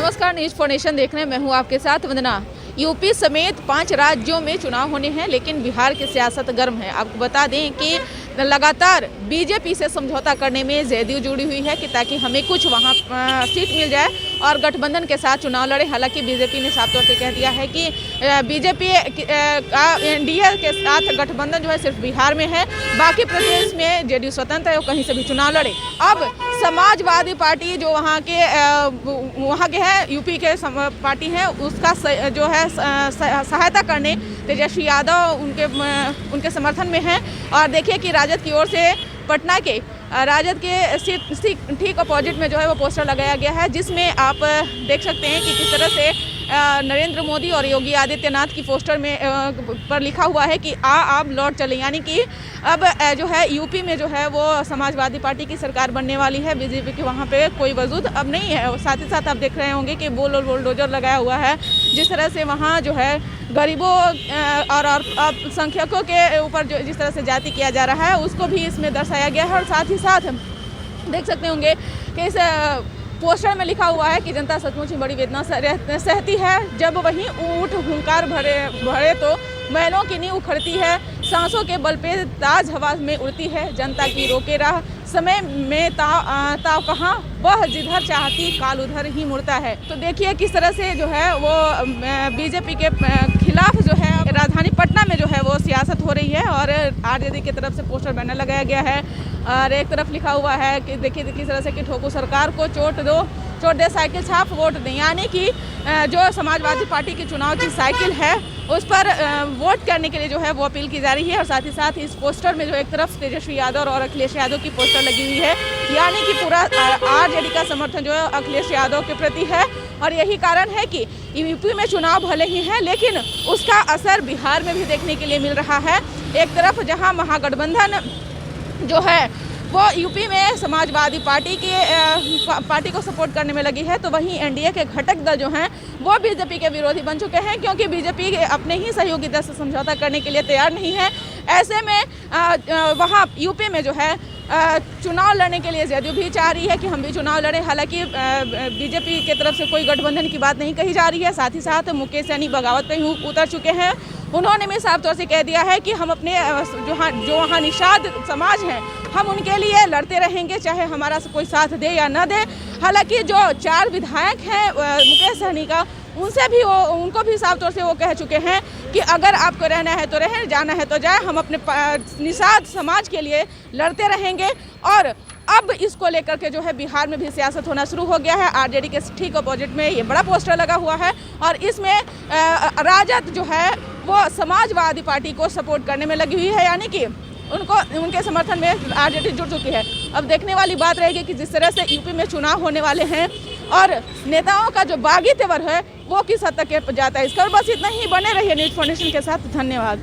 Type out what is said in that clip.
नमस्कार, news for nation देख रहे हैं। मैं हूं आपके साथ वंदना। यूपी समेत 5 राज्यों में चुनाव होने हैं, लेकिन बिहार की सियासत गर्म है। आपको बता दें कि लगातार बीजेपी से समझौता करने में जेडीयू जुड़ी हुई है कि ताकि हमें कुछ वहां सीट मिल जाए और गठबंधन के साथ चुनाव लड़े। हालांकि बीजेपी ने साफ तौर से कह दिया है कि बीजेपी का एनडीए के साथ गठबंधन जो है सिर्फ बिहार में है, बाकी प्रदेश में जेडीयू स्वतंत्र है, वो कहीं से भी चुनाव लड़े। अब समाजवादी पार्टी जो वहाँ के है, यूपी के पार्टी है, उसका जो है सहायता करने तेजस्वी यादव उनके समर्थन में है। और देखिए कि राजद की ओर से पटना के राजद के ठीक अपोजिट में जो है वो पोस्टर लगाया गया है, जिसमें आप देख सकते हैं कि किस तरह से नरेंद्र मोदी और योगी आदित्यनाथ की पोस्टर में पर लिखा हुआ है कि आप लौट चले। यानी कि अब जो है यूपी में जो है वो समाजवादी पार्टी की सरकार बनने वाली है। बीजेपी के वहाँ पे कोई वजूद अब नहीं है। और साथ ही साथ आप देख रहे होंगे कि बुलडोजर लगाया हुआ है। जिस तरह से वहाँ जो है गरीबों और अल्पसंख्यकों के ऊपर जो जिस तरह से जाति किया जा रहा है, उसको भी इसमें दर्शाया गया है। और साथ ही साथ देख सकते होंगे कि इस पोस्टर में लिखा हुआ है कि जनता सचमुच ही बड़ी वेदना सहती है, जब वहीं ऊंट हुंकार भरे तो महलों की नींव उखड़ती है, सांसों के बल पे ताज हवा में उड़ती है, जनता की रोके राह समय में ताव कहाँ, वह जिधर चाहती काल उधर ही मुड़ता है। तो देखिए किस तरह से जो है वो बीजेपी के खिलाफ जो है राजधानी पटना में जो है वो सियासत हो रही है। और आरजेडी की तरफ से पोस्टर बैनर लगाया गया है और एक तरफ लिखा हुआ है कि देखिए किस तरह से कि ठोको सरकार को चोट दे साइकिल छाप वोट दें। यानी कि जो समाजवादी पार्टी की चुनाव की साइकिल है उस पर वोट करने के लिए जो है वो अपील की जा रही है। और साथ ही साथ इस पोस्टर में जो एक तरफ तेजस्वी यादव और अखिलेश यादव की पोस्टर लगी हुई है, यानी कि पूरा आरजेडी का समर्थन जो है अखिलेश यादव के प्रति है। और यही कारण है कि यूपी में चुनाव भले ही है, लेकिन उसका असर बिहार में भी देखने के लिए मिल रहा है। एक तरफ जहां महागठबंधन जो है वो यूपी में समाजवादी पार्टी को सपोर्ट करने में लगी है, तो वहीं एनडीए के घटक दल जो हैं वो बीजेपी के विरोधी बन चुके हैं, क्योंकि बीजेपी अपने ही सहयोगी दल से समझौता करने के लिए तैयार नहीं है। ऐसे में वहाँ यूपी में जो है चुनाव लड़ने के लिए जेडीयू भी चाह रही है कि हम भी चुनाव लड़ें। हालांकि बीजेपी की तरफ से कोई गठबंधन की बात नहीं कही जा रही है। साथ ही साथ मुकेश सहनी बगावत पे ही उतर चुके हैं। उन्होंने भी साफ तौर से कह दिया है कि हम अपने जो वहाँ निषाद समाज हैं हम उनके लिए लड़ते रहेंगे, चाहे हमारा कोई साथ दे या न दे। हालांकि जो 4 विधायक हैं मुकेश सहनी का, उनको भी साफ तौर से वो कह चुके हैं कि अगर आपको रहना है तो रहें, जाना है तो जाए, हम अपने निषाद समाज के लिए लड़ते रहेंगे। और अब इसको लेकर के जो है बिहार में भी सियासत होना शुरू हो गया है। आरजेडी के ठीक अपोजिट में ये बड़ा पोस्टर लगा हुआ है और इसमें राजद जो है वो समाजवादी पार्टी को सपोर्ट करने में लगी हुई है, यानी कि उनके समर्थन में आरजेडी जुड़ चुकी है। अब देखने वाली बात रहेगी कि जिस तरह से यूपी में चुनाव होने वाले हैं और नेताओं का जो बागी तेवर है वो किस हद तक जाता है। इसका बस इतना ही। बने रहिए न्यूज फॉर नेशन के साथ। धन्यवाद।